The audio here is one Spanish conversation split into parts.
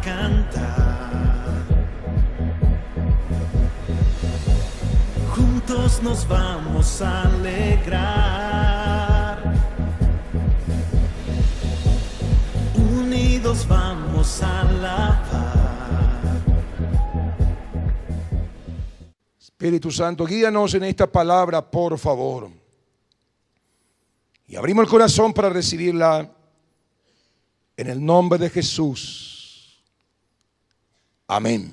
cantar. Juntos nos vamos a alegrar. Unidos vamos a alabar. Espíritu Santo, guíanos en esta palabra, por favor. Y abrimos el corazón para recibirla en el nombre de Jesús. Amén.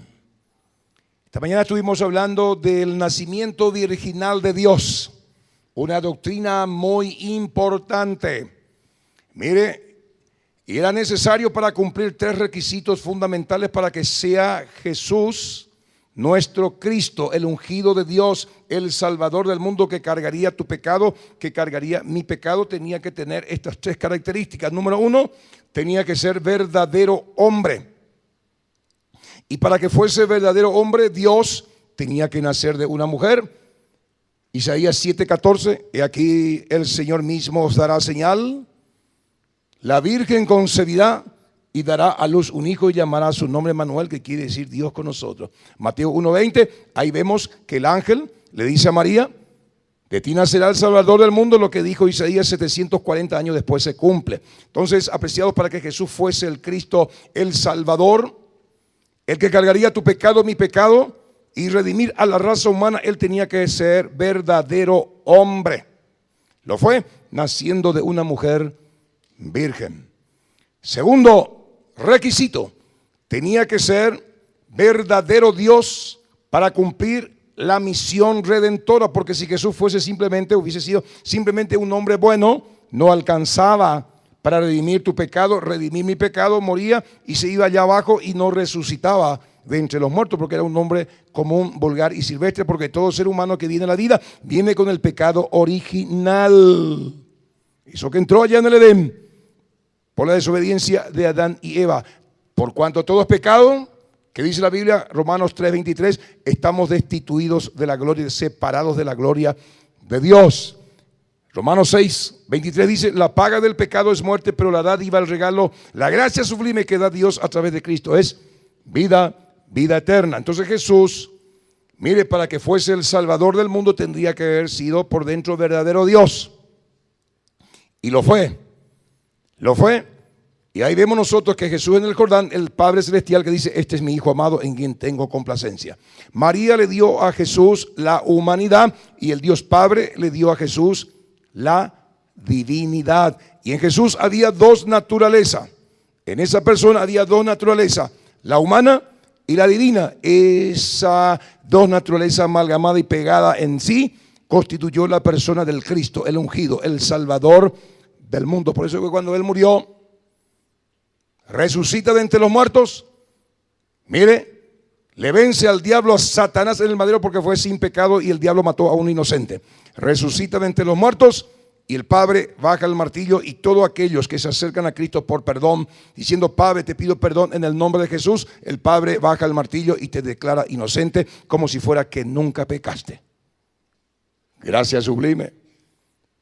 Esta mañana estuvimos hablando del nacimiento virginal de Dios, una doctrina muy importante. Mire, era necesario para cumplir 3 requisitos fundamentales para que sea Jesús nuestro Cristo, el ungido de Dios, el Salvador del mundo, que cargaría tu pecado, que cargaría mi pecado. Tenía que tener estas 3 características. Número 1, tenía que ser verdadero hombre. Y para que fuese verdadero hombre, Dios tenía que nacer de una mujer. Isaías 7:14, he aquí el Señor mismo os dará señal. La Virgen concebirá y dará a luz un hijo y llamará su nombre Manuel, que quiere decir Dios con nosotros. Mateo 1:20, ahí vemos que el ángel le dice a María, de ti nacerá el Salvador del mundo. Lo que dijo Isaías 740 años después se cumple. Entonces, apreciados, para que Jesús fuese el Cristo, el Salvador, el que cargaría tu pecado, mi pecado, y redimir a la raza humana, él tenía que ser verdadero hombre. Lo fue, naciendo de una mujer virgen. Segundo requisito, tenía que ser verdadero Dios para cumplir la misión redentora, porque si Jesús hubiese sido simplemente un hombre bueno, no alcanzaba para redimir tu pecado, redimir mi pecado. Moría y se iba allá abajo y no resucitaba de entre los muertos, porque era un hombre común, vulgar y silvestre, porque todo ser humano que viene a la vida viene con el pecado original. Eso que entró allá en el Edén por la desobediencia de Adán y Eva. Por cuanto todo es pecado, ¿qué dice la Biblia? Romanos 3:23, estamos destituidos de la gloria, separados de la gloria de Dios. Romanos 6:23 dice, la paga del pecado es muerte, pero la dádiva, el regalo, la gracia sublime que da Dios a través de Cristo es vida eterna. Entonces Jesús, mire, para que fuese el Salvador del mundo, tendría que haber sido por dentro verdadero Dios. Y lo fue. Y ahí vemos nosotros que Jesús en el Jordán, el Padre Celestial, que dice, este es mi Hijo amado en quien tengo complacencia. María le dio a Jesús la humanidad y el Dios Padre le dio a Jesús la divinidad. Y en Jesús había 2 naturalezas. En esa persona había 2 naturalezas, la humana y la divina. Esa 2 naturalezas amalgamada y pegada en sí constituyó la persona del Cristo, el ungido, el Salvador del mundo. Por eso que cuando Él murió, resucita de entre los muertos, mire, le vence al diablo, a Satanás en el madero, porque fue sin pecado y el diablo mató a un inocente. Resucita de entre los muertos y el Padre baja el martillo, y todos aquellos que se acercan a Cristo por perdón, diciendo, Padre, te pido perdón en el nombre de Jesús, el Padre baja el martillo y te declara inocente, como si fuera que nunca pecaste. Gracias sublime.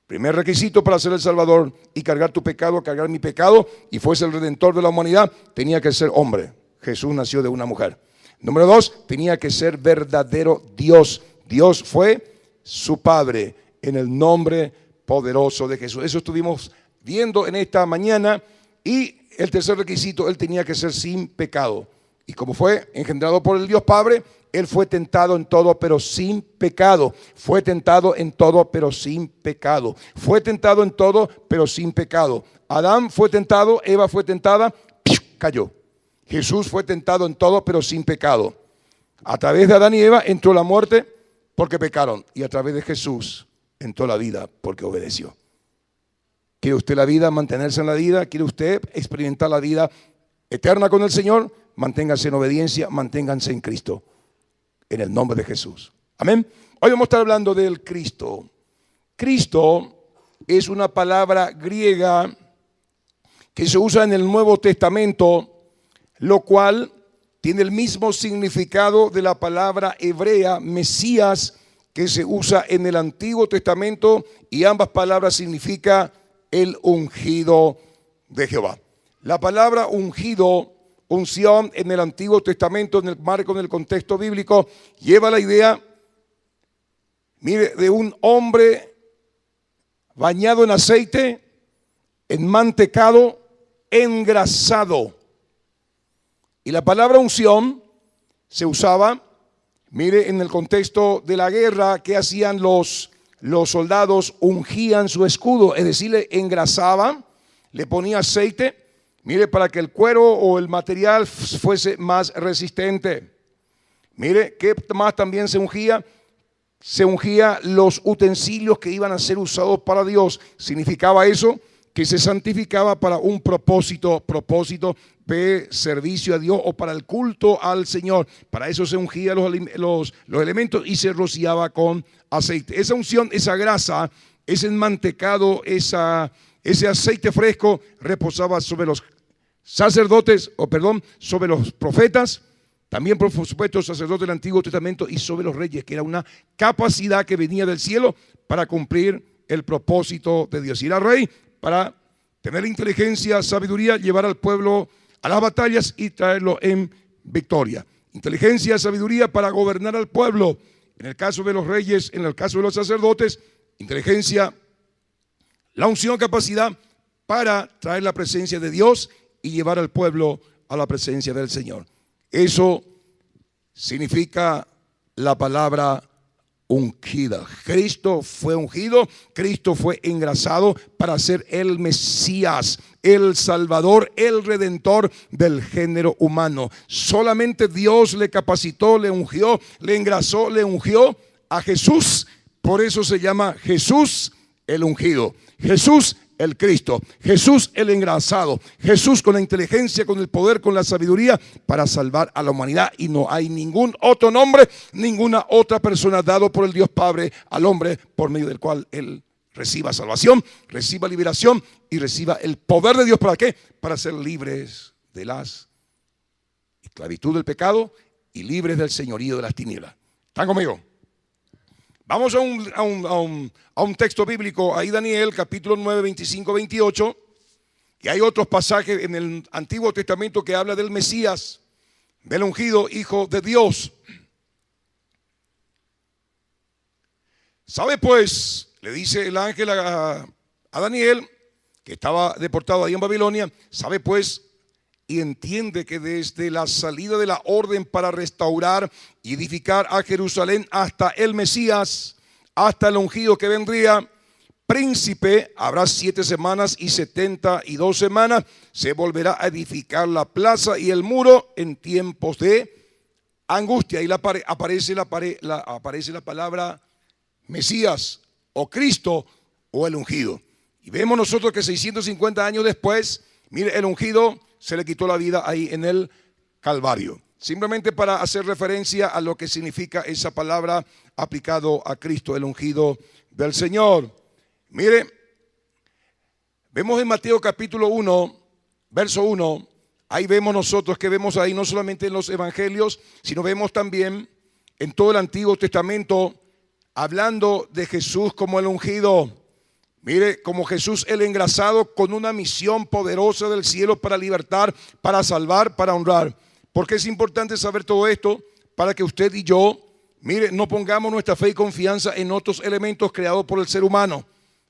Primer requisito para ser el Salvador y cargar tu pecado, cargar mi pecado, y fuese el Redentor de la humanidad, tenía que ser hombre. Jesús nació de una mujer. Número 2, tenía que ser verdadero Dios. Dios fue su Padre en el nombre poderoso de Jesús. Eso estuvimos viendo en esta mañana. Y el tercer requisito, él tenía que ser sin pecado. Y como fue engendrado por el Dios Padre, él fue tentado en todo, pero sin pecado. Fue tentado en todo, pero sin pecado. Fue tentado en todo, pero sin pecado. Adán fue tentado, Eva fue tentada, cayó. Jesús fue tentado en todo, pero sin pecado. A través de Adán y Eva entró la muerte porque pecaron. Y a través de Jesús entró la vida porque obedeció. ¿Quiere usted la vida, mantenerse en la vida? ¿Quiere usted experimentar la vida eterna con el Señor? Manténganse en obediencia, manténganse en Cristo. En el nombre de Jesús. Amén. Hoy vamos a estar hablando del Cristo. Cristo es una palabra griega que se usa en el Nuevo Testamento, lo cual tiene el mismo significado de la palabra hebrea Mesías, que se usa en el Antiguo Testamento, y ambas palabras significan el ungido de Jehová. La palabra ungido unción en el Antiguo Testamento, en el marco, en el contexto bíblico, lleva la idea, mire, de un hombre bañado en aceite, enmantecado, engrasado. Y la palabra unción se usaba, mire, en el contexto de la guerra. ¿Qué hacían los soldados? Ungían su escudo, es decir, le engrasaban, le ponía aceite, mire, para que el cuero o el material fuese más resistente. Mire, ¿qué más también se ungía? Se ungía los utensilios que iban a ser usados para Dios. Significaba eso que se santificaba para un propósito de servicio a Dios o para el culto al Señor. Para eso se ungía los elementos y se rociaba con aceite. Esa unción, esa grasa, ese enmantecado, ese aceite fresco reposaba sobre los sacerdotes, sobre los profetas, también por supuesto los sacerdotes del Antiguo Testamento, y sobre los reyes, que era una capacidad que venía del cielo para cumplir el propósito de Dios. Ir al rey para tener inteligencia, sabiduría, llevar al pueblo a las batallas y traerlo en victoria. Inteligencia, sabiduría para gobernar al pueblo. En el caso de los reyes, en el caso de los sacerdotes, inteligencia, la unción, capacidad para traer la presencia de Dios y llevar al pueblo a la presencia del Señor. Eso significa la palabra ungida. Cristo fue ungido, Cristo fue engrasado para ser el Mesías, el Salvador, el Redentor del género humano. Solamente Dios le capacitó, le ungió, le engrasó, le ungió a Jesús. Por eso se llama Jesús el ungido, Jesús el Cristo, Jesús el engrasado, Jesús con la inteligencia, con el poder, con la sabiduría para salvar a la humanidad. Y no hay ningún otro nombre, ninguna otra persona dado por el Dios Padre al hombre por medio del cual él reciba salvación, reciba liberación y reciba el poder de Dios. ¿Para qué? Para ser libres de la esclavitud del pecado y libres del señorío de las tinieblas. ¿Están conmigo? Vamos a un texto bíblico, ahí Daniel, capítulo 9, 25, 28, y hay otros pasajes en el Antiguo Testamento que habla del Mesías, del ungido Hijo de Dios. ¿Sabe pues? Le dice el ángel a Daniel, que estaba deportado ahí en Babilonia. ¿Sabe pues? Y entiende que desde la salida de la orden para restaurar y edificar a Jerusalén hasta el Mesías, hasta el ungido que vendría, príncipe, habrá 7 semanas y 72 semanas, se volverá a edificar la plaza y el muro en tiempos de angustia. Ahí aparece la palabra Mesías o Cristo o el ungido. Y vemos nosotros que 650 años después, mire, el ungido se le quitó la vida ahí en el Calvario. Simplemente para hacer referencia a lo que significa esa palabra aplicado a Cristo, el ungido del Señor. Mire, vemos en Mateo capítulo 1, verso 1, ahí vemos nosotros que vemos ahí no solamente en los evangelios, sino vemos también en todo el Antiguo Testamento hablando de Jesús como el ungido. Mire, como Jesús el engrasado con una misión poderosa del cielo para libertar, para salvar, para honrar. Porque es importante saber todo esto para que usted y yo, mire, no pongamos nuestra fe y confianza en otros elementos creados por el ser humano.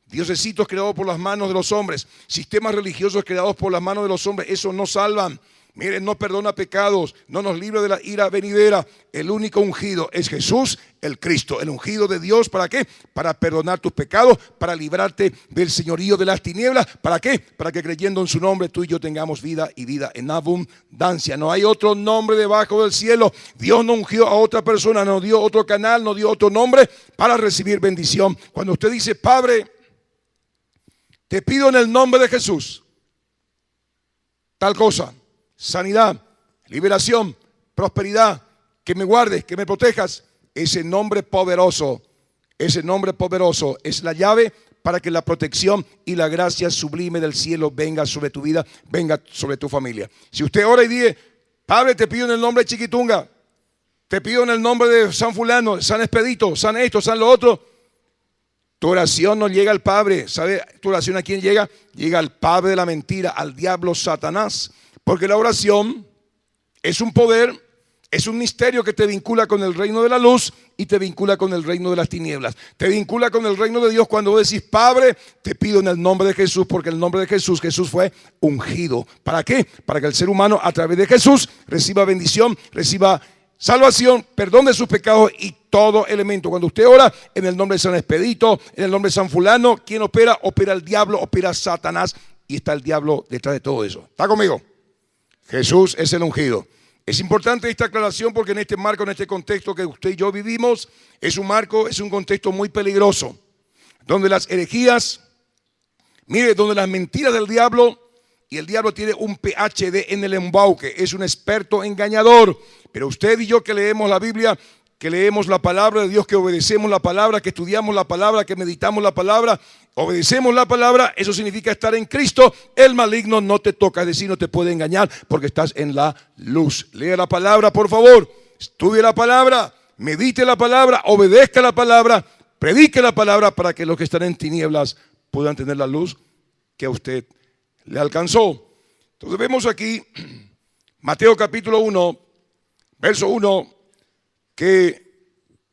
Diosesitos creados por las manos de los hombres, sistemas religiosos creados por las manos de los hombres, esos no salvan. Miren, no perdona pecados, no nos libra de la ira venidera. El único ungido es Jesús, el Cristo, el ungido de Dios. ¿Para qué? Para perdonar tus pecados, para librarte del señorío de las tinieblas. ¿Para qué? Para que creyendo en su nombre tú y yo tengamos vida y vida en abundancia. No hay otro nombre debajo del cielo. Dios no ungió a otra persona, no dio otro canal, no dio otro nombre para recibir bendición. Cuando usted dice, Padre, te pido en el nombre de Jesús tal cosa, sanidad, liberación, prosperidad, que me guardes, que me protejas. Ese nombre poderoso es la llave para que la protección y la gracia sublime del cielo venga sobre tu vida, venga sobre tu familia. Si usted ora y dice, Padre, te pido en el nombre de Chiquitunga, te pido en el nombre de San Fulano, San Expedito, San esto, San lo otro, tu oración no llega al Padre. ¿Sabe tu oración a quién llega? Llega al padre de la mentira, al diablo Satanás. Porque la oración es un poder, es un misterio que te vincula con el reino de la luz y te vincula con el reino de las tinieblas. Te vincula con el reino de Dios cuando vos decís, Padre, te pido en el nombre de Jesús, porque en el nombre de Jesús, Jesús fue ungido. ¿Para qué? Para que el ser humano a través de Jesús reciba bendición, reciba salvación, perdón de sus pecados y todo elemento. Cuando usted ora en el nombre de San Expedito, en el nombre de San Fulano, ¿quién opera? Opera el diablo, opera Satanás, y está el diablo detrás de todo eso. ¿Está conmigo? Jesús es el ungido. Es importante esta aclaración porque en este marco, en este contexto que usted y yo vivimos, es un marco, es un contexto muy peligroso, donde las herejías, mire, donde las mentiras del diablo, y el diablo tiene un PhD en el embauque, es un experto engañador. Pero usted y yo que leemos la Biblia, que leemos la palabra de Dios, que obedecemos la palabra, que estudiamos la palabra, que meditamos la palabra, obedecemos la palabra, eso significa estar en Cristo. El maligno no te toca, es decir, no te puede engañar porque estás en la luz. Lea la palabra, por favor, estudie la palabra, medite la palabra, obedezca la palabra, predique la palabra para que los que están en tinieblas puedan tener la luz que a usted le alcanzó. Entonces vemos aquí Mateo capítulo 1, verso 1, que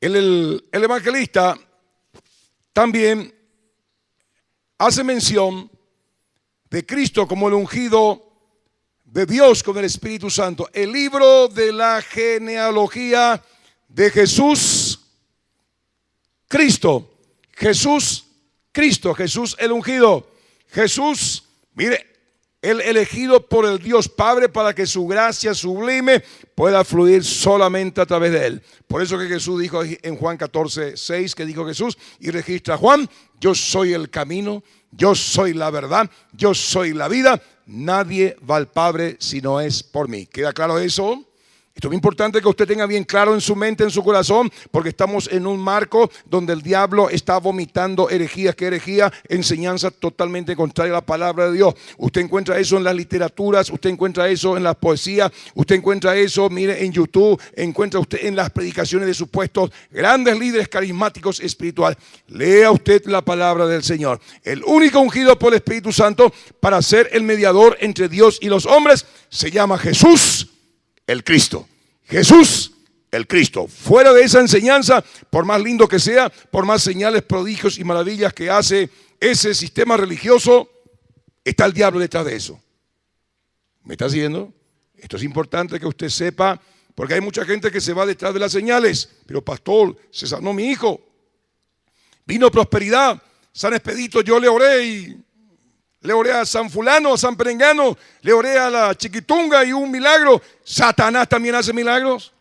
el evangelista también hace mención de Cristo como el ungido de Dios con el Espíritu Santo. El libro de la genealogía de Jesús Cristo. Jesús Cristo, Jesús el ungido. Jesús, mire, el elegido por el Dios Padre para que su gracia sublime pueda fluir solamente a través de él. Por eso que Jesús dijo en Juan 14:6, que dijo Jesús y registra Juan: yo soy el camino, yo soy la verdad, yo soy la vida. Nadie va al Padre si no es por mí. ¿Queda claro eso? Esto es muy importante que usted tenga bien claro en su mente, en su corazón, porque estamos en un marco donde el diablo está vomitando herejías. ¿Qué herejía? Enseñanza totalmente contraria a la palabra de Dios. Usted encuentra eso en las literaturas, usted encuentra eso en las poesías, usted encuentra eso, mire, en YouTube, encuentra usted en las predicaciones de supuestos grandes líderes carismáticos espirituales. Lea usted la palabra del Señor. El único ungido por el Espíritu Santo para ser el mediador entre Dios y los hombres se llama Jesús el Cristo. Jesús el Cristo. Fuera de esa enseñanza, por más lindo que sea, por más señales, prodigios y maravillas que hace ese sistema religioso, está el diablo detrás de eso. ¿Me está siguiendo? Esto es importante que usted sepa, porque hay mucha gente que se va detrás de las señales. Pero pastor, se sanó mi hijo, vino prosperidad, San Expedito, yo le oré y le oré a San Fulano, a San Perengano, le oré a la Chiquitunga y un milagro. ¿Satanás también hace milagros?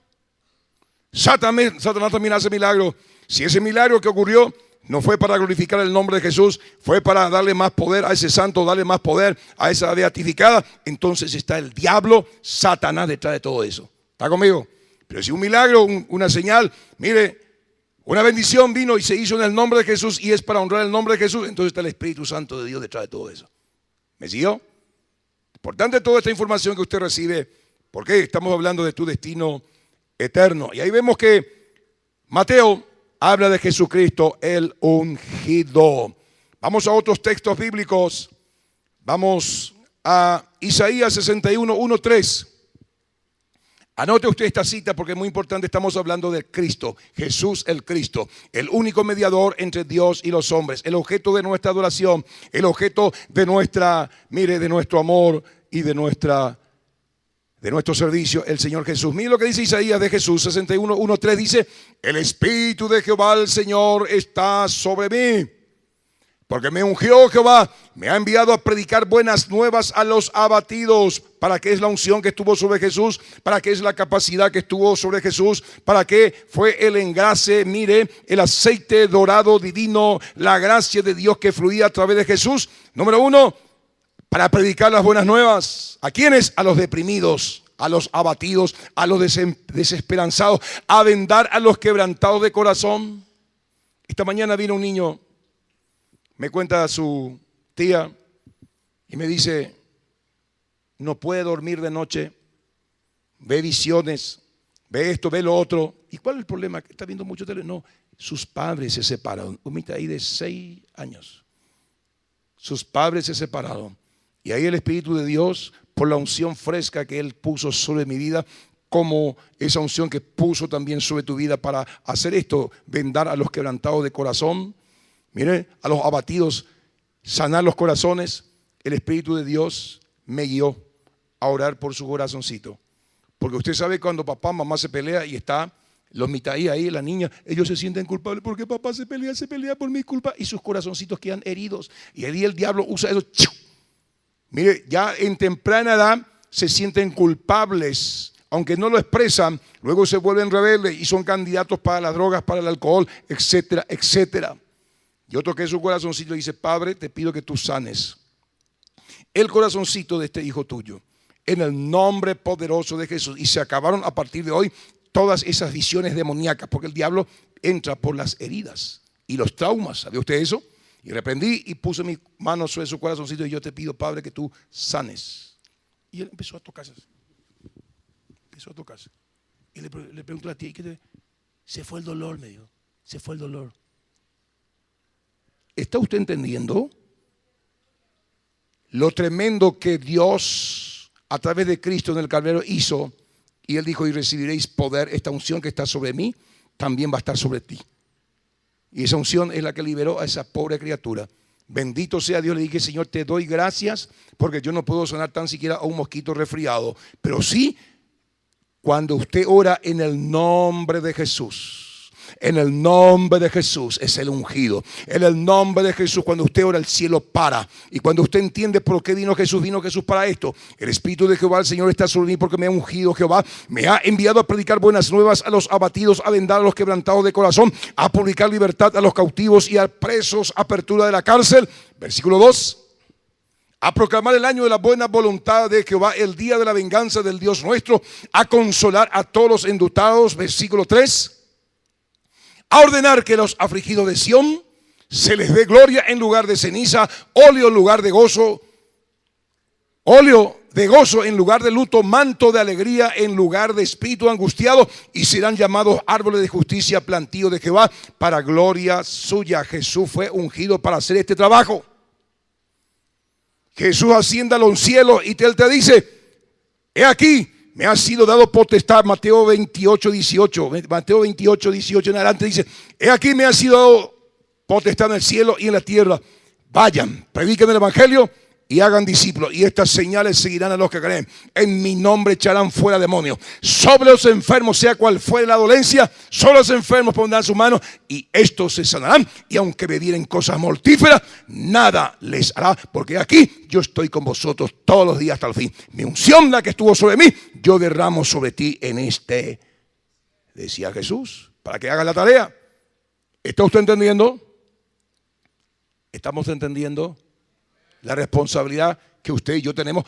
Satanás también hace milagros. Si ese milagro que ocurrió no fue para glorificar el nombre de Jesús, fue para darle más poder a ese santo, darle más poder a esa beatificada, entonces está el diablo, Satanás, detrás de todo eso. ¿Está conmigo? Pero si un milagro, una señal, mire, una bendición vino y se hizo en el nombre de Jesús y es para honrar el nombre de Jesús, entonces está el Espíritu Santo de Dios detrás de todo eso. ¿Me siguió? Importante toda esta información que usted recibe, porque estamos hablando de tu destino eterno. Y ahí vemos que Mateo habla de Jesucristo el ungido. Vamos a otros textos bíblicos. Vamos a Isaías 61, 1, 3. Anote usted esta cita porque es muy importante. Estamos hablando de Cristo, Jesús el Cristo, el único mediador entre Dios y los hombres, el objeto de nuestra adoración, el objeto de de nuestro amor y de nuestro servicio, el Señor Jesús. Mire lo que dice Isaías de Jesús 61, 1, 3, dice: el Espíritu de Jehová el Señor está sobre mí, porque me ungió Jehová, me ha enviado a predicar buenas nuevas a los abatidos. ¿Para qué es la unción que estuvo sobre Jesús? ¿Para qué es la capacidad que estuvo sobre Jesús? ¿Para qué fue el engrase? Mire, el aceite dorado divino, la gracia de Dios que fluía a través de Jesús. Número 1, para predicar las buenas nuevas. ¿A quiénes? A los deprimidos, a los abatidos, a los desesperanzados, a vendar a los quebrantados de corazón. Esta mañana vino un niño, me cuenta su tía y me dice: no puede dormir de noche, ve visiones, ve esto, ve lo otro. ¿Y cuál es el problema? Está viendo mucho tele. No, sus padres se separaron. Un mitad ahí de 6 años. Sus padres se separaron. Y ahí el Espíritu de Dios por la unción fresca que Él puso sobre mi vida, como esa unción que puso también sobre tu vida para hacer esto, vendar a los quebrantados de corazón, mire, a los abatidos, sanar los corazones. El Espíritu de Dios me guió a orar por su corazoncito, porque usted sabe cuando papá, mamá se pelea y está los mitaí ahí, la niña, ellos se sienten culpables porque papá se pelea por mi culpa y sus corazoncitos quedan heridos, y ahí el diablo usa eso. Mire, ya en temprana edad se sienten culpables, aunque no lo expresan, luego se vuelven rebeldes y son candidatos para las drogas, para el alcohol, etcétera, etcétera. Yo toqué su corazoncito y dice: Padre, te pido que tú sanes el corazoncito de este hijo tuyo, en el nombre poderoso de Jesús. Y se acabaron a partir de hoy todas esas visiones demoníacas, porque el diablo entra por las heridas y los traumas. ¿Sabía usted eso? Y reprendí y puse mi mano sobre su corazoncito y yo te pido, Padre, que tú sanes. Y él empezó a tocarse. Y le pregunto a la tía: se fue el dolor, me dijo. Se fue el dolor. ¿Está usted entendiendo lo tremendo que Dios a través de Cristo en el Calvario hizo? Y Él dijo: y recibiréis poder, esta unción que está sobre mí también va a estar sobre ti. Y esa unción es la que liberó a esa pobre criatura. Bendito sea Dios. Le dije: Señor, te doy gracias, porque yo no puedo sanar tan siquiera a un mosquito resfriado, pero sí cuando usted ora en el nombre de Jesús. En el nombre de Jesús es el ungido. En el nombre de Jesús, cuando usted ora, el cielo para. Y cuando usted entiende por qué vino Jesús para esto. El Espíritu de Jehová, el Señor, está sobre mí, porque me ha ungido Jehová. Me ha enviado a predicar buenas nuevas a los abatidos, a vendar a los quebrantados de corazón, a publicar libertad a los cautivos y a presos, apertura de la cárcel. Versículo 2. A proclamar el año de la buena voluntad de Jehová, el día de la venganza del Dios nuestro, a consolar a todos los enlutados. Versículo 3. A ordenar que los afligidos de Sión se les dé gloria en lugar de ceniza, óleo en lugar de gozo, óleo de gozo en lugar de luto, manto de alegría en lugar de espíritu angustiado, y serán llamados árboles de justicia, plantío de Jehová, para gloria suya. Jesús fue ungido para hacer este trabajo. Jesús asciende a los cielos y Él te dice: he aquí, me ha sido dado potestad. Mateo 28, 18 en adelante dice: he aquí, me ha sido dado potestad en el cielo y en la tierra. Vayan, prediquen el evangelio y hagan discípulos, y estas señales seguirán a los que creen. En mi nombre echarán fuera demonios. Sobre los enfermos, sea cual fuere la dolencia, sobre los enfermos pondrán sus manos y estos se sanarán. Y aunque bebieren cosas mortíferas, nada les hará, porque aquí yo estoy con vosotros todos los días hasta el fin. Mi unción, la que estuvo sobre mí, yo derramo sobre ti en este, decía Jesús, para que hagan la tarea. ¿Está usted entendiendo? ¿Estamos entendiendo la responsabilidad que usted y yo tenemos?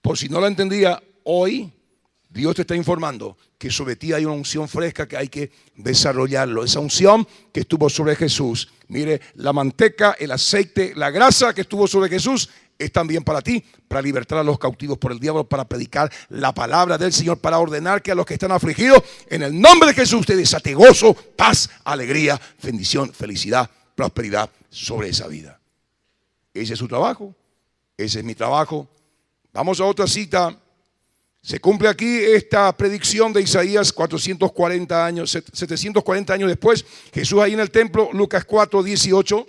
Por si no la entendía, hoy Dios te está informando que sobre ti hay una unción fresca que hay que desarrollarlo. Esa unción que estuvo sobre Jesús, mire, la manteca, el aceite, la grasa que estuvo sobre Jesús es también para ti, para libertar a los cautivos por el diablo, para predicar la palabra del Señor, para ordenar que a los que están afligidos, en el nombre de Jesús, te desate gozo, paz, alegría, bendición, felicidad, prosperidad sobre esa vida. Ese es su trabajo, ese es mi trabajo. Vamos a otra cita. Se cumple aquí esta predicción de Isaías 740 años después. Jesús ahí en el templo, Lucas 4, 18.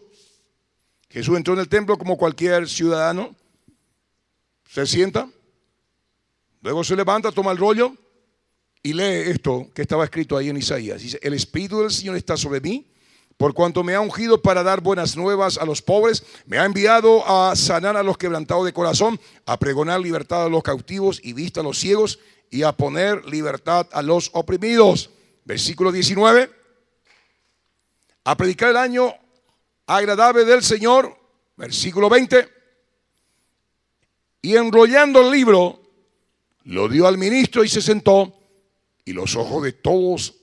Jesús entró en el templo como cualquier ciudadano. Se sienta, luego se levanta, toma el rollo y lee esto que estaba escrito ahí en Isaías. Dice: el Espíritu del Señor está sobre mí, por cuanto me ha ungido para dar buenas nuevas a los pobres, me ha enviado a sanar a los quebrantados de corazón, a pregonar libertad a los cautivos y vista a los ciegos, y a poner libertad a los oprimidos. Versículo 19. A predicar el año agradable del Señor. Versículo 20. Y enrollando el libro, lo dio al ministro y se sentó, y los ojos de todos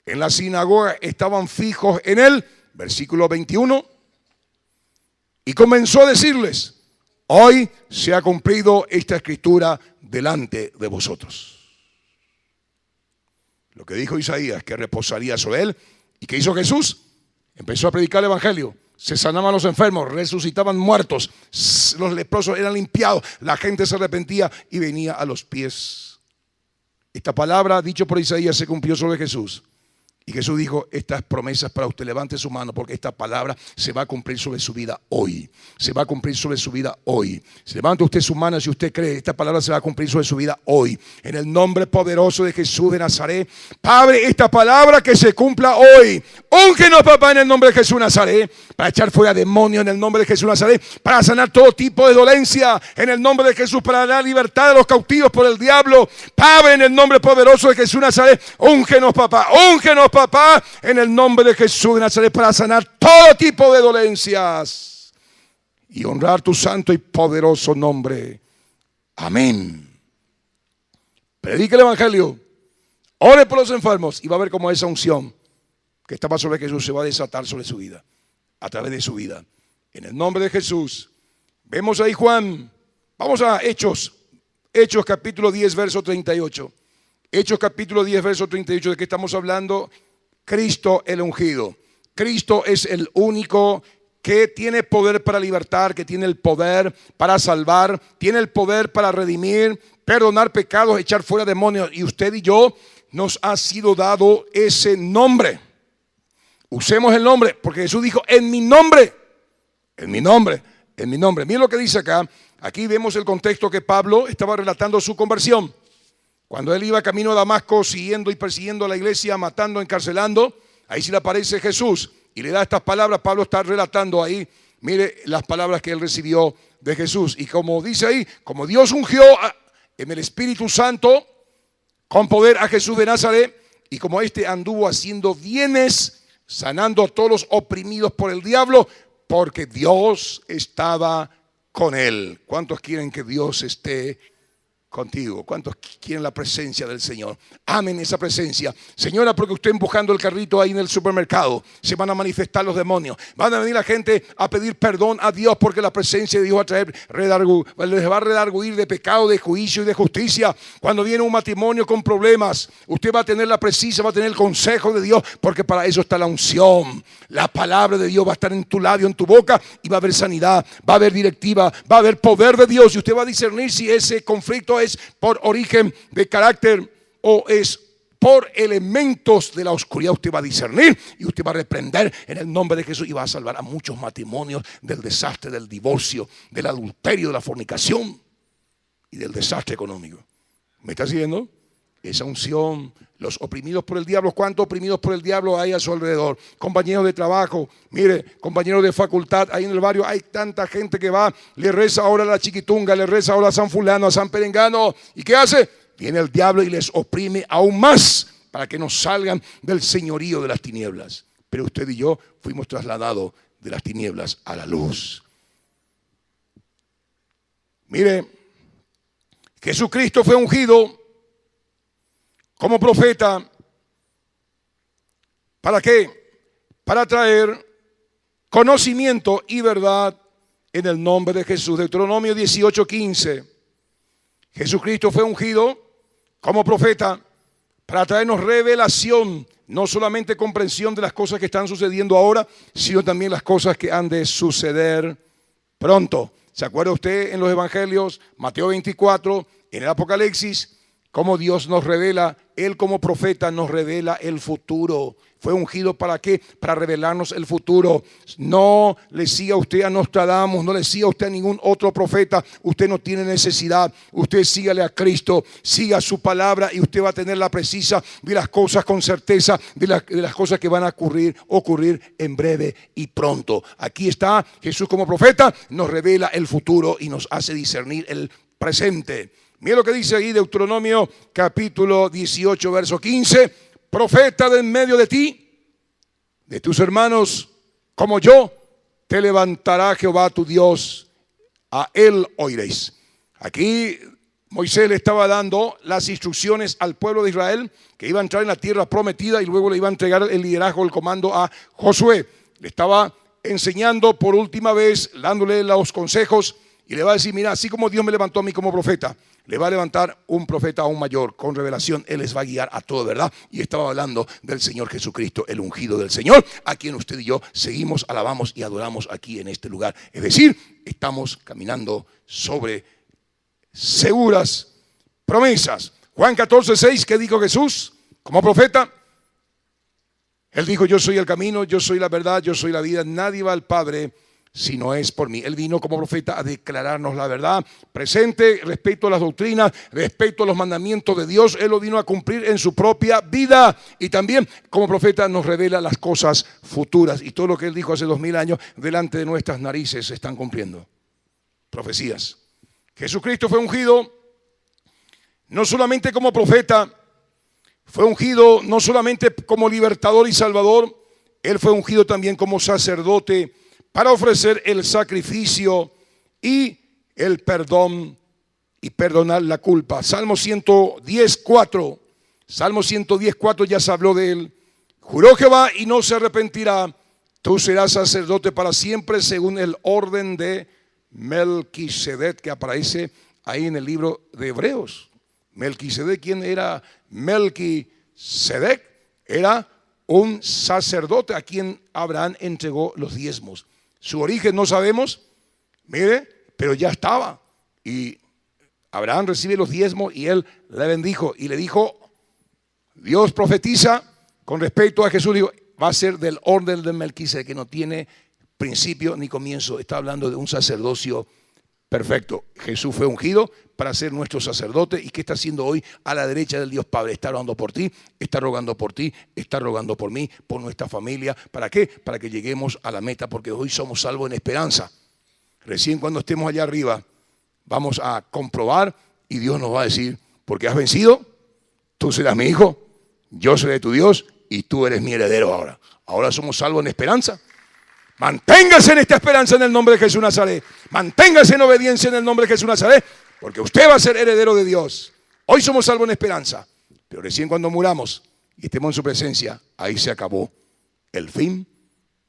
en la sinagoga estaban fijos en él. Versículo 21. Y comenzó a decirles: hoy se ha cumplido esta escritura delante de vosotros. Lo que dijo Isaías, que reposaría sobre él. ¿Y qué hizo Jesús? Empezó a predicar el evangelio. se sanaban los enfermos, resucitaban muertos, los leprosos eran limpiados, la gente se arrepentía y venía a los pies. Esta palabra, dicho por Isaías, se cumplió sobre Jesús. Y Jesús dijo, estas promesas para usted, levante su mano porque esta palabra se va a cumplir sobre su vida hoy. Se va a cumplir sobre su vida hoy. Si levanta usted su mano, si usted cree, esta palabra se va a cumplir sobre su vida hoy. En el nombre poderoso de Jesús de Nazaret. Padre, esta palabra que se cumpla hoy. Úngenos, papá, en el nombre de Jesús de Nazaret. Para echar fuera demonios en el nombre de Jesús de Nazaret. Para sanar todo tipo de dolencia en el nombre de Jesús. Para dar libertad a los cautivos por el diablo. Padre, en el nombre poderoso de Jesús de Nazaret. Úngenos, papá. Úngenos, papá, en el nombre de Jesús de Nazaret, para sanar todo tipo de dolencias y honrar tu santo y poderoso nombre. Amén. Predique el evangelio, ore por los enfermos y va a ver cómo esa unción que estaba sobre Jesús se va a desatar sobre su vida, a través de su vida. En el nombre de Jesús. Vemos ahí Juan. Vamos a Hechos capítulo 10, verso 38. Hechos capítulo 10, verso 38. ¿De qué estamos hablando? Cristo el ungido. Cristo es el único que tiene poder para libertar, que tiene el poder para salvar, tiene el poder para redimir, perdonar pecados, echar fuera demonios. Y usted y yo nos ha sido dado ese nombre. Usemos el nombre, porque Jesús dijo, en mi nombre, en mi nombre, en mi nombre. Miren lo que dice acá. Aquí vemos el contexto que Pablo estaba relatando su conversión. Cuando él iba camino a Damasco, siguiendo y persiguiendo a la iglesia, matando, encarcelando, ahí sí le aparece Jesús y le da estas palabras. Pablo está relatando ahí, mire las palabras que él recibió de Jesús. Y como dice ahí, como Dios ungió en el Espíritu Santo con poder a Jesús de Nazaret, y como éste anduvo haciendo bienes, sanando a todos los oprimidos por el diablo, porque Dios estaba con él. ¿Cuántos quieren que Dios esté contigo? ¿Cuántos quieren la presencia del Señor? Amen esa presencia. Señora, porque usted empujando el carrito ahí en el supermercado, se van a manifestar los demonios. Van a venir la gente a pedir perdón a Dios, porque la presencia de Dios va a traer les va a redarguir de pecado, de juicio y de justicia. Cuando viene un matrimonio con problemas, usted va a tener la presencia, va a tener el consejo de Dios, porque para eso está la unción. La palabra de Dios va a estar en tu labio, en tu boca, y va a haber sanidad, va a haber directiva, va a haber poder de Dios, y usted va a discernir si ese conflicto es por origen de carácter o es por elementos de la oscuridad. Usted va a discernir y usted va a reprender en el nombre de Jesús y va a salvar a muchos matrimonios del desastre, del divorcio, del adulterio, de la fornicación y del desastre económico. ¿Me está siguiendo? Esa unción, los oprimidos por el diablo. ¿Cuántos oprimidos por el diablo hay a su alrededor? Compañeros de trabajo, mire, compañeros de facultad, ahí en el barrio hay tanta gente que va, le reza ahora a la Chiquitunga, le reza ahora a San Fulano, a San Perengano. ¿Y qué hace? Viene el diablo y les oprime aún más para que no salgan del señorío de las tinieblas. Pero usted y yo fuimos trasladados de las tinieblas a la luz. Mire, Jesucristo fue ungido como profeta. ¿Para qué? Para traer conocimiento y verdad en el nombre de Jesús. Deuteronomio 18:15. Jesucristo fue ungido como profeta para traernos revelación, no solamente comprensión de las cosas que están sucediendo ahora, sino también las cosas que han de suceder pronto. ¿Se acuerda usted en los evangelios, Mateo 24, en el Apocalipsis, cómo Dios nos revela? Él como profeta nos revela el futuro. ¿Fue ungido para qué? Para revelarnos el futuro. No le siga usted a Nostradamus, no le siga usted a ningún otro profeta. Usted no tiene necesidad. Usted sígale a Cristo, siga su palabra y usted va a tener la precisa de las cosas con certeza, de las cosas que van a ocurrir en breve y pronto. Aquí está Jesús como profeta, nos revela el futuro y nos hace discernir el presente. Mira lo que dice ahí Deuteronomio capítulo 18, verso 15. Profeta de en medio de ti, de tus hermanos, como yo, te levantará Jehová tu Dios, a él oiréis. Aquí Moisés le estaba dando las instrucciones al pueblo de Israel, que iba a entrar en la tierra prometida y luego le iba a entregar el liderazgo, el comando a Josué. Le estaba enseñando por última vez, dándole los consejos, y le va a decir, mira, así como Dios me levantó a mí como profeta, le va a levantar un profeta aún mayor con revelación. Él les va a guiar a toda verdad. Y estaba hablando del Señor Jesucristo, el ungido del Señor, a quien usted y yo seguimos, alabamos y adoramos aquí en este lugar. Es decir, estamos caminando sobre seguras promesas. Juan 14:6, ¿qué dijo Jesús como profeta? Él dijo: yo soy el camino, yo soy la verdad, yo soy la vida. Nadie va al Padre si no es por mí. Él vino como profeta a declararnos la verdad presente respecto a las doctrinas, respecto a los mandamientos de Dios. Él lo vino a cumplir en su propia vida. Y también como profeta nos revela las cosas futuras. Y todo lo que Él dijo hace 2000 años delante de nuestras narices se están cumpliendo. Profecías. Jesucristo fue ungido no solamente como profeta, fue ungido no solamente como libertador y salvador, Él fue ungido también como sacerdote para ofrecer el sacrificio y el perdón y perdonar la culpa. Salmo 110:4. Salmo 110:4 ya se habló de Él. Juró Jehová y no se arrepentirá: tú serás sacerdote para siempre según el orden de Melquisedec, que aparece ahí en el libro de Hebreos. Melquisedec, ¿quién era Melquisedec? Era un sacerdote a quien Abraham entregó los diezmos. Su origen no sabemos, mire, pero ya estaba. Y Abraham recibe los diezmos y él le bendijo y le dijo: Dios profetiza con respecto a Jesús, dijo, va a ser del orden de Melquisedec, que no tiene principio ni comienzo. Está hablando de un sacerdocio perfecto. Jesús fue ungido para ser nuestro sacerdote. ¿Y qué está haciendo hoy a la derecha del Dios Padre? Está orando por ti, está rogando por ti, está rogando por mí, por nuestra familia. ¿Para qué? Para que lleguemos a la meta, porque hoy somos salvos en esperanza. Recién cuando estemos allá arriba vamos a comprobar y Dios nos va a decir: porque has vencido, tú serás mi hijo, yo seré tu Dios y tú eres mi heredero ahora. Ahora somos salvos en esperanza. Manténgase en esta esperanza en el nombre de Jesús Nazaret. Manténgase en obediencia en el nombre de Jesús Nazaret, porque usted va a ser heredero de Dios. Hoy somos salvos en esperanza, pero recién cuando muramos y estemos en su presencia, ahí se acabó el fin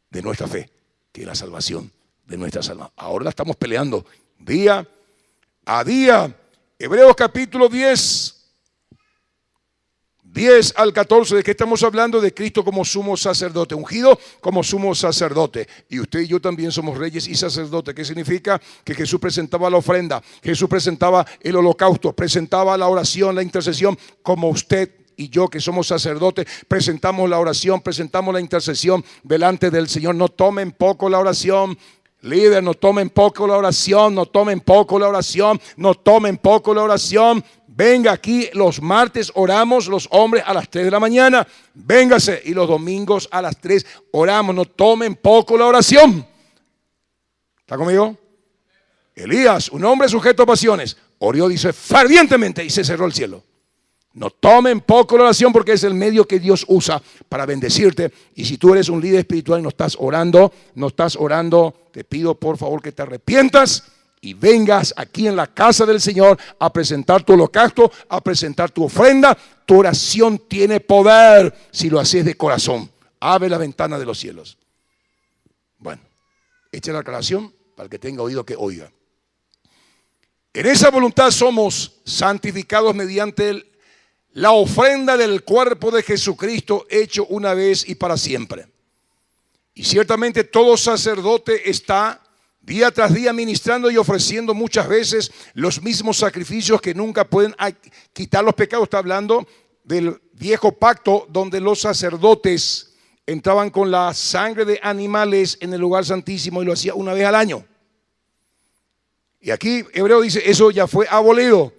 de nuestra fe, que es la salvación de nuestras almas. Ahora la estamos peleando día a día. Hebreos capítulo 10 al 14, ¿de qué estamos hablando? De Cristo como sumo sacerdote, ungido como sumo sacerdote. Y usted y yo también somos reyes y sacerdotes. ¿Qué significa? Que Jesús presentaba la ofrenda, Jesús presentaba el holocausto, presentaba la oración, la intercesión, como usted y yo, que somos sacerdotes, presentamos la oración, presentamos la intercesión delante del Señor. No tomen poco la oración. Líder, no tomen poco la oración, no tomen poco la oración, no tomen poco la oración. Venga aquí los martes, oramos los hombres a las 3 de la mañana. Véngase, y los domingos a las 3 oramos. No tomen poco la oración. ¿Está conmigo? Elías, un hombre sujeto a pasiones, oró, dice, fervientemente, y se cerró el cielo. No tomen poco la oración, porque es el medio que Dios usa para bendecirte. Y si tú eres un líder espiritual y no estás orando, te pido por favor que te arrepientas y vengas aquí en la casa del Señor a presentar tu holocausto, a presentar tu ofrenda. Tu oración tiene poder si lo haces de corazón. Abre la ventana de los cielos. Bueno, echa la aclaración para el que tenga oído que oiga. En esa voluntad somos santificados mediante la ofrenda del cuerpo de Jesucristo, hecho una vez y para siempre. Y ciertamente todo sacerdote está día tras día ministrando y ofreciendo muchas veces los mismos sacrificios que nunca pueden quitar los pecados. Está hablando del viejo pacto, donde los sacerdotes entraban con la sangre de animales en el lugar santísimo y lo hacía una vez al año. Y aquí Hebreo dice, eso ya fue abolido.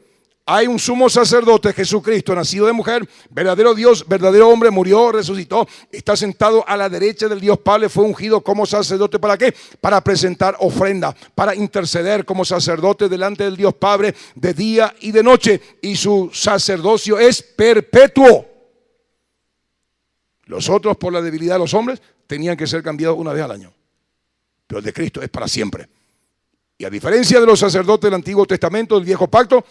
Hay un sumo sacerdote, Jesucristo, nacido de mujer, verdadero Dios, verdadero hombre, murió, resucitó, está sentado a la derecha del Dios Padre, fue ungido como sacerdote. ¿Para qué? Para presentar ofrenda, para interceder como sacerdote delante del Dios Padre de día y de noche. Y su sacerdocio es perpetuo. Los otros, por la debilidad de los hombres, tenían que ser cambiados una vez al año. Pero el de Cristo es para siempre. Y a diferencia de los sacerdotes del Antiguo Testamento, del Viejo Pacto,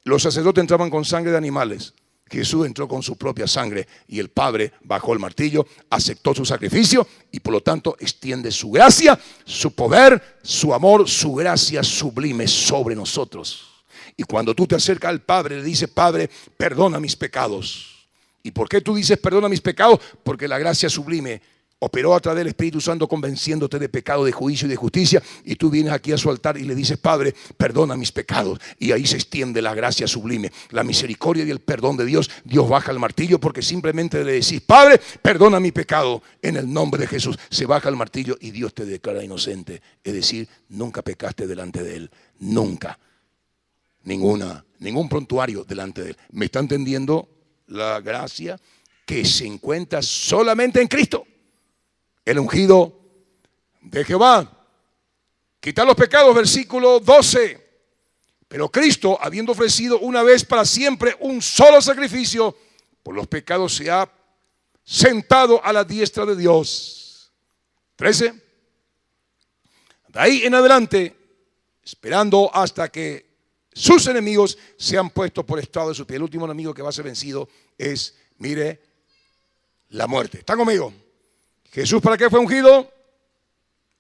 los sacerdotes entraban con sangre de animales. Jesús entró con su propia sangre y el Padre bajó el martillo, aceptó su sacrificio y por lo tanto extiende su gracia, su poder, su amor, su gracia sublime sobre nosotros. Y cuando tú te acercas al Padre, le dices: Padre, perdona mis pecados. ¿Y por qué tú dices perdona mis pecados? Porque la gracia sublime operó a través del Espíritu Santo convenciéndote de pecado, de juicio y de justicia. Y tú vienes aquí a su altar y le dices: Padre, perdona mis pecados. Y ahí se extiende la gracia sublime, la misericordia y el perdón de Dios. Dios baja el martillo porque simplemente le decís: Padre, perdona mi pecado en el nombre de Jesús. Se baja el martillo y Dios te declara inocente. Es decir, nunca pecaste delante de Él. Nunca. Ningún prontuario delante de Él. ¿Me está entendiendo la gracia que se encuentra solamente en Cristo? El ungido de Jehová. Quitar los pecados, versículo 12. Pero Cristo, habiendo ofrecido una vez para siempre un solo sacrificio por los pecados, se ha sentado a la diestra de Dios. 13. De ahí en adelante, esperando hasta que sus enemigos sean puestos por estrado de su pie. El último enemigo que va a ser vencido es, mire, la muerte. ¿Están conmigo? Jesús, ¿para qué fue ungido?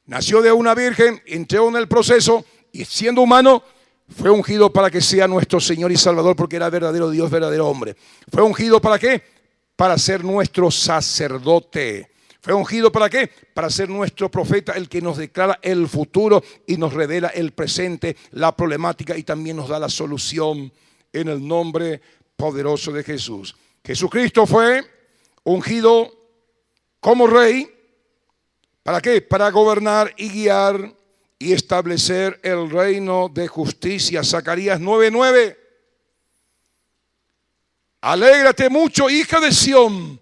Nació de una virgen, entró en el proceso y siendo humano fue ungido para que sea nuestro Señor y Salvador, porque era verdadero Dios, verdadero hombre. ¿Fue ungido para qué? Para ser nuestro sacerdote. ¿Fue ungido para qué? Para ser nuestro profeta, el que nos declara el futuro y nos revela el presente, la problemática, y también nos da la solución en el nombre poderoso de Jesús. Jesucristo fue ungido como rey. ¿Para qué? Para gobernar y guiar y establecer el reino de justicia. Zacarías 9:9. Alégrate mucho, hija de Sión.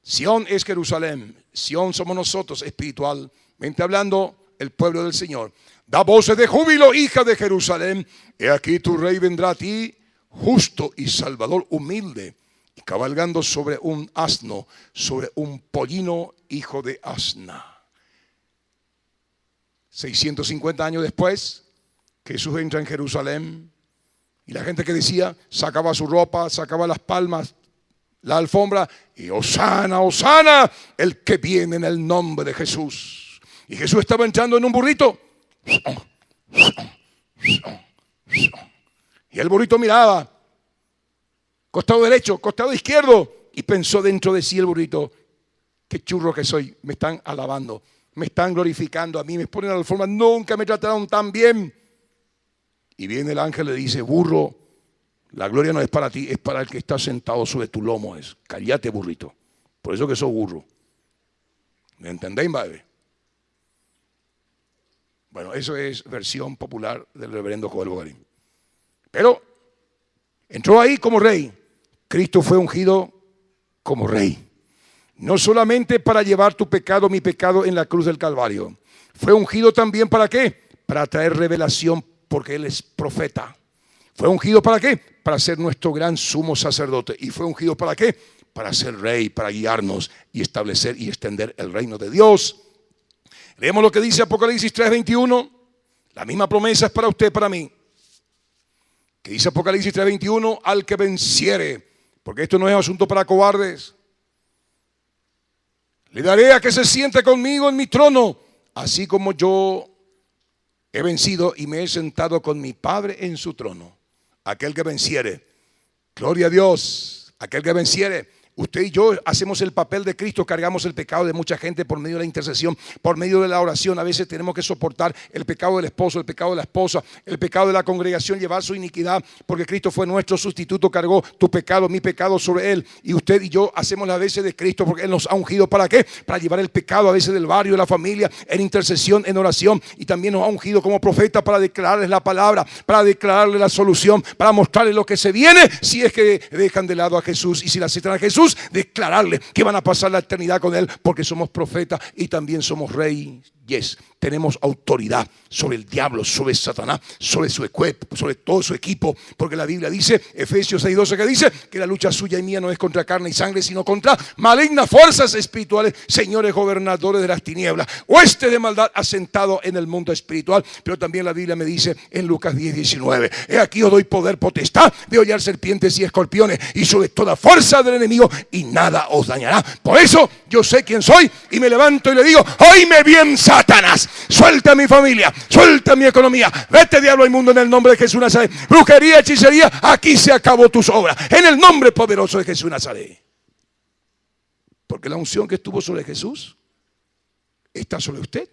Sión es Jerusalén. Sión somos nosotros, espiritualmente hablando, el pueblo del Señor. Da voces de júbilo, hija de Jerusalén. He aquí tu rey vendrá a ti, justo y salvador, humilde, y cabalgando sobre un asno, sobre un pollino, hijo de asna. 650 años después, Jesús entra en Jerusalén y la gente que decía, sacaba su ropa, sacaba las palmas, la alfombra, y Hosana, Hosana, el que viene en el nombre de Jesús. Y Jesús estaba entrando en un burrito. Y el burrito miraba, costado derecho, costado izquierdo, y pensó dentro de sí el burrito: qué churro que soy, me están alabando, me están glorificando a mí, me ponen a la alfombra, nunca me trataron tan bien. Y viene el ángel y le dice: burro, la gloria no es para ti, es para el que está sentado sobre tu lomo. Cállate, burrito, por eso que sos burro. ¿Me entendéis, madre? Bueno, eso es versión popular del reverendo Joel Bogarín. Pero entró ahí como rey. Cristo fue ungido como rey. No solamente para llevar tu pecado, mi pecado, en la cruz del Calvario. Fue ungido también ¿para qué? Para traer revelación, porque Él es profeta. ¿Fue ungido para qué? Para ser nuestro gran sumo sacerdote. ¿Y fue ungido para qué? Para ser rey, para guiarnos y establecer y extender el reino de Dios. Leemos lo que dice Apocalipsis 3:21. La misma promesa es para usted, para mí. Que dice Apocalipsis 3:21, al que venciere, porque esto no es asunto para cobardes, le daré a que se siente conmigo en mi trono, así como yo he vencido y me he sentado con mi Padre en su trono. Aquel que venciere, gloria a Dios, aquel que venciere. Usted y yo hacemos el papel de Cristo, cargamos el pecado de mucha gente por medio de la intercesión, por medio de la oración. A veces tenemos que soportar el pecado del esposo, el pecado de la esposa, el pecado de la congregación, llevar su iniquidad, porque Cristo fue nuestro sustituto, cargó tu pecado, mi pecado sobre Él. Y usted y yo hacemos las veces de Cristo, porque Él nos ha ungido ¿para qué? Para llevar el pecado a veces del barrio, de la familia, en intercesión, en oración. Y también nos ha ungido como profeta para declararles la palabra, para declararles la solución, para mostrarles lo que se viene si es que dejan de lado a Jesús. Y si la aceptan a Jesús, declararle que van a pasar la eternidad con Él, porque somos profetas y también somos reyes. Tenemos autoridad sobre el diablo, sobre Satanás, sobre su equipo, sobre todo su equipo, porque la Biblia dice, Efesios 6:12, que dice que la lucha suya y mía no es contra carne y sangre, sino contra malignas fuerzas espirituales, señores gobernadores de las tinieblas, hueste de maldad asentado en el mundo espiritual. Pero también la Biblia me dice en Lucas 10:19, he aquí os doy poder, potestad de hollar serpientes y escorpiones y sobre toda fuerza del enemigo, y nada os dañará. Por eso yo sé quién soy y me levanto y le digo, oíme bien, Satanás, Satanás, suelta mi familia, suelta mi economía. Vete, diablo inmundo, en el nombre de Jesús Nazaret. Brujería, hechicería, aquí se acabó tus obras. En el nombre poderoso de Jesús Nazaret. Porque la unción que estuvo sobre Jesús está sobre usted,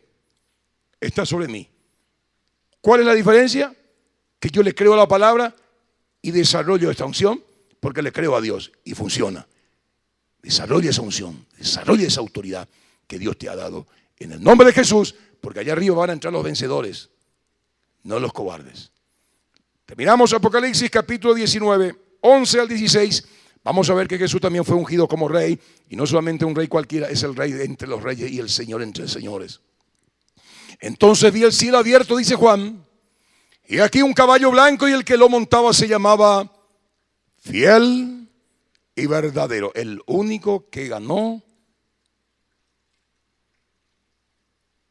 está sobre mí. ¿Cuál es la diferencia? Que yo le creo a la palabra y desarrollo esta unción porque le creo a Dios y funciona. Desarrolla esa unción, desarrolla esa autoridad que Dios te ha dado en el nombre de Jesús, porque allá arriba van a entrar los vencedores, no los cobardes. Terminamos Apocalipsis capítulo 19, 11 al 16. Vamos a ver que Jesús también fue ungido como rey, y no solamente un rey cualquiera, es el rey entre los reyes y el Señor entre señores. Entonces vi el cielo abierto, dice Juan, y aquí un caballo blanco, y el que lo montaba se llamaba Fiel y Verdadero. El único que ganó.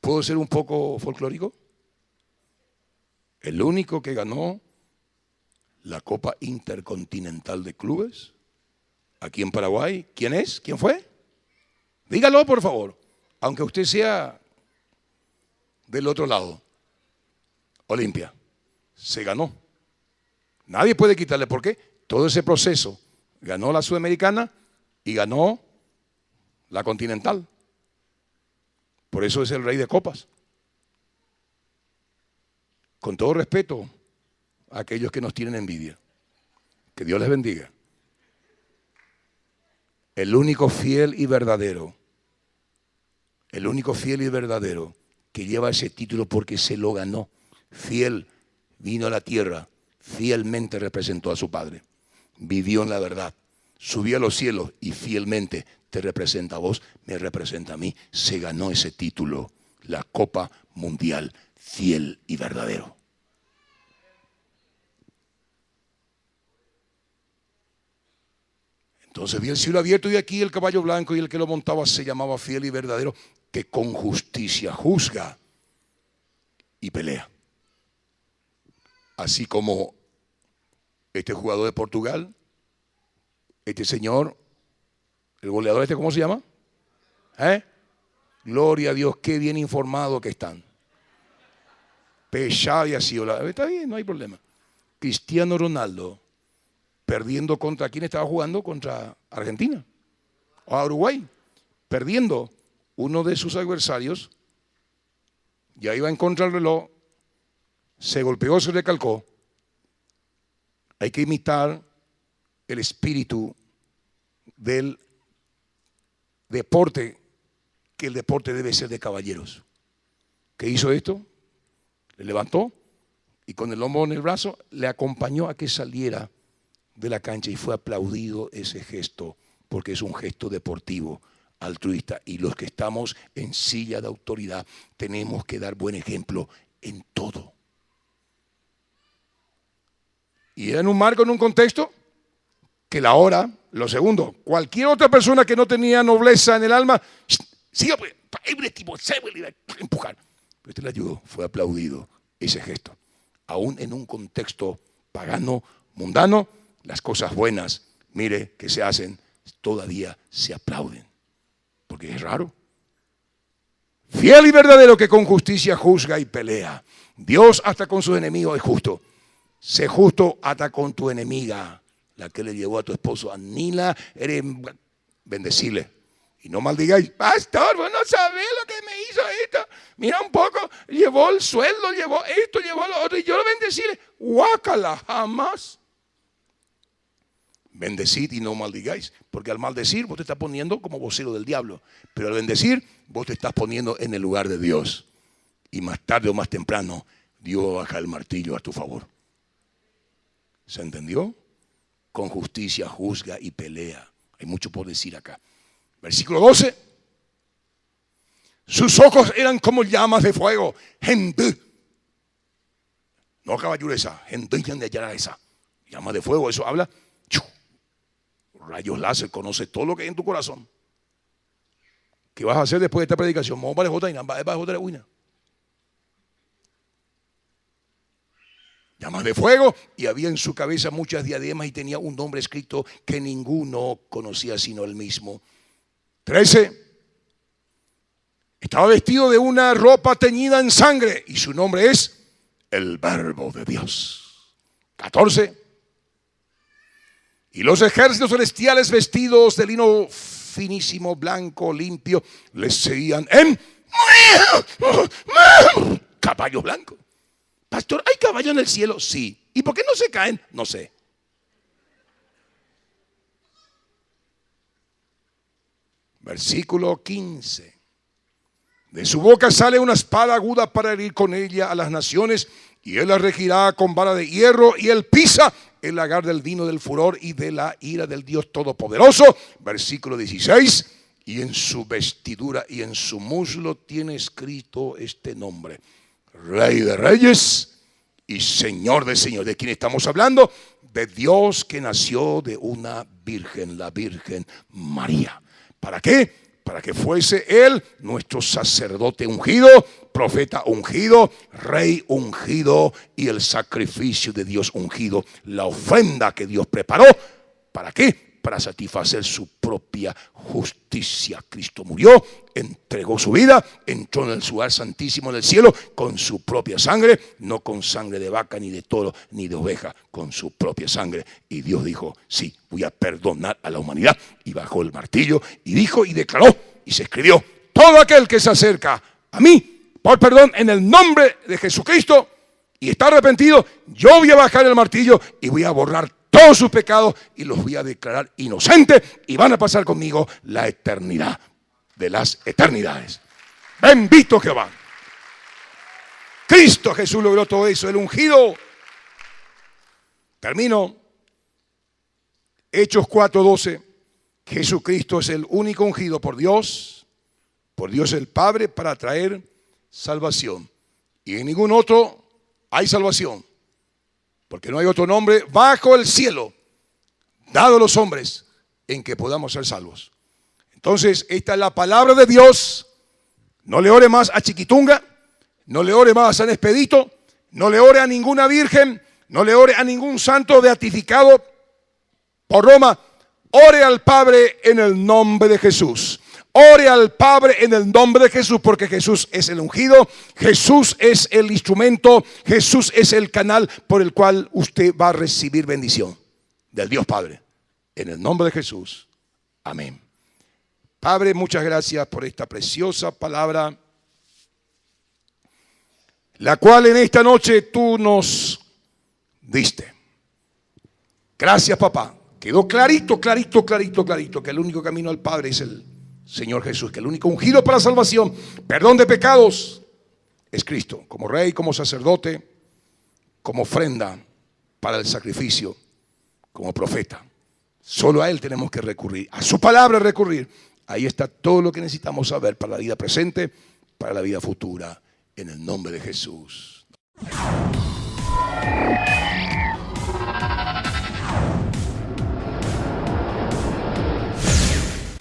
¿Puedo ser un poco folclórico? El único que ganó la Copa Intercontinental de Clubes aquí en Paraguay. ¿Quién es? ¿Quién fue? Dígalo, por favor, aunque usted sea del otro lado. Olimpia. Se ganó. Nadie puede quitarle. ¿Por qué? Todo ese proceso. Ganó la Sudamericana y ganó la Continental. Por eso es el rey de copas. Con todo respeto a aquellos que nos tienen envidia. Que Dios les bendiga. El único fiel y verdadero. El único fiel y verdadero que lleva ese título porque se lo ganó. Fiel, vino a la tierra, fielmente representó a su Padre. Vivió en la verdad, subió a los cielos y fielmente te representa a vos, me representa a mí. Se ganó ese título, la Copa Mundial, fiel y verdadero. Entonces vi el cielo abierto y aquí el caballo blanco, y el que lo montaba se llamaba Fiel y Verdadero, que con justicia juzga y pelea. Así como este jugador de Portugal, este señor, el goleador ¿cómo se llama? Gloria a Dios, qué bien informado que están. Pesado y así, está bien, no hay problema. Cristiano Ronaldo, perdiendo contra, ¿quién estaba jugando? Contra Argentina o Uruguay, perdiendo. Uno de sus adversarios ya iba en contra del reloj, se golpeó, se recalcó. Hay que imitar el espíritu del deporte, que el deporte debe ser de caballeros. ¿Qué hizo esto? Le levantó y con el hombro en el brazo le acompañó a que saliera de la cancha, y fue aplaudido ese gesto porque es un gesto deportivo, altruista, y los que estamos en silla de autoridad tenemos que dar buen ejemplo en todo. Y en un marco, en un contexto que la hora, lo segundo, cualquier otra persona que no tenía nobleza en el alma, siga pues, empujar. Pero este le ayudó, fue aplaudido ese gesto. Aún en un contexto pagano, mundano, las cosas buenas, mire, que se hacen, todavía se aplauden. Porque es raro. Fiel y verdadero, que con justicia juzga y pelea. Dios hasta con sus enemigos es justo. Sé justo hasta con tu enemiga, la que le llevó a tu esposo Anila, eres bendecile. Y no maldigáis, pastor, vos no sabés lo que me hizo esto. Mira un poco, llevó el sueldo, llevó esto, llevó lo otro, y yo lo bendecile. Guácala, jamás. Bendecid y no maldigáis, porque al maldecir vos te estás poniendo como vocero del diablo, pero al bendecir vos te estás poniendo en el lugar de Dios, y más tarde o más temprano Dios va a bajar el martillo a tu favor. ¿Se entendió? Con justicia juzga y pelea. Hay mucho por decir acá. Versículo 12. Sus ojos eran como llamas de fuego. Gente. No caballureza. Gente esa. Llama de fuego, eso habla. Rayos láser, conoce todo lo que hay en tu corazón. ¿Qué vas a hacer después de esta predicación? Llamas de fuego, y había en su cabeza muchas diademas, y tenía un nombre escrito que ninguno conocía sino él mismo. 13. Estaba vestido de una ropa teñida en sangre y su nombre es el Verbo de Dios. 14. Y los ejércitos celestiales vestidos de lino finísimo, blanco, limpio, les seguían en caballos blancos. Pastor, ¿hay caballos en el cielo? Sí. ¿Y por qué no se caen? No sé. Versículo 15. De su boca sale una espada aguda para herir con ella a las naciones, y él la regirá con vara de hierro, y él pisa el lagar del vino del furor y de la ira del Dios Todopoderoso. Versículo 16. Y en su vestidura y en su muslo tiene escrito este nombre: Rey de Reyes y Señor de Señores. ¿De quién estamos hablando? De Dios, que nació de una virgen, la Virgen María. ¿Para qué? Para que fuese él nuestro sacerdote ungido, profeta ungido, rey ungido y el sacrificio de Dios ungido, la ofrenda que Dios preparó. ¿Para qué? Para satisfacer su propia justicia. Cristo murió, entregó su vida, entró en el lugar santísimo del cielo con su propia sangre, no con sangre de vaca, ni de toro, ni de oveja, con su propia sangre. Y Dios dijo: sí, voy a perdonar a la humanidad. Y bajó el martillo y dijo y declaró y se escribió: todo aquel que se acerca a mí por perdón en el nombre de Jesucristo y está arrepentido, yo voy a bajar el martillo y voy a borrar todos sus pecados y los voy a declarar inocentes, y van a pasar conmigo la eternidad de las eternidades. Bendito Jehová. Cristo Jesús logró todo eso, el ungido. Termino. Hechos 4:12. Jesucristo es el único ungido por Dios el Padre, para traer salvación. Y en ningún otro hay salvación, porque no hay otro nombre bajo el cielo dado a los hombres en que podamos ser salvos. Entonces, esta es la palabra de Dios. No le ore más a Chiquitunga, no le ore más a San Expedito, no le ore a ninguna virgen, no le ore a ningún santo beatificado por Roma. Ore al Padre en el nombre de Jesús. Ore al Padre en el nombre de Jesús, porque Jesús es el ungido, Jesús es el instrumento, Jesús es el canal por el cual usted va a recibir bendición del Dios Padre. En el nombre de Jesús. Amén. Padre, muchas gracias por esta preciosa palabra, la cual en esta noche tú nos diste. Gracias, papá. Quedó clarito que el único camino al Padre es el Señor Jesús, que el único ungido para salvación, perdón de pecados, es Cristo, como rey, como sacerdote, como ofrenda para el sacrificio, como profeta. Solo a Él tenemos que recurrir, a su palabra recurrir. Ahí está todo lo que necesitamos saber para la vida presente, para la vida futura, en el nombre de Jesús.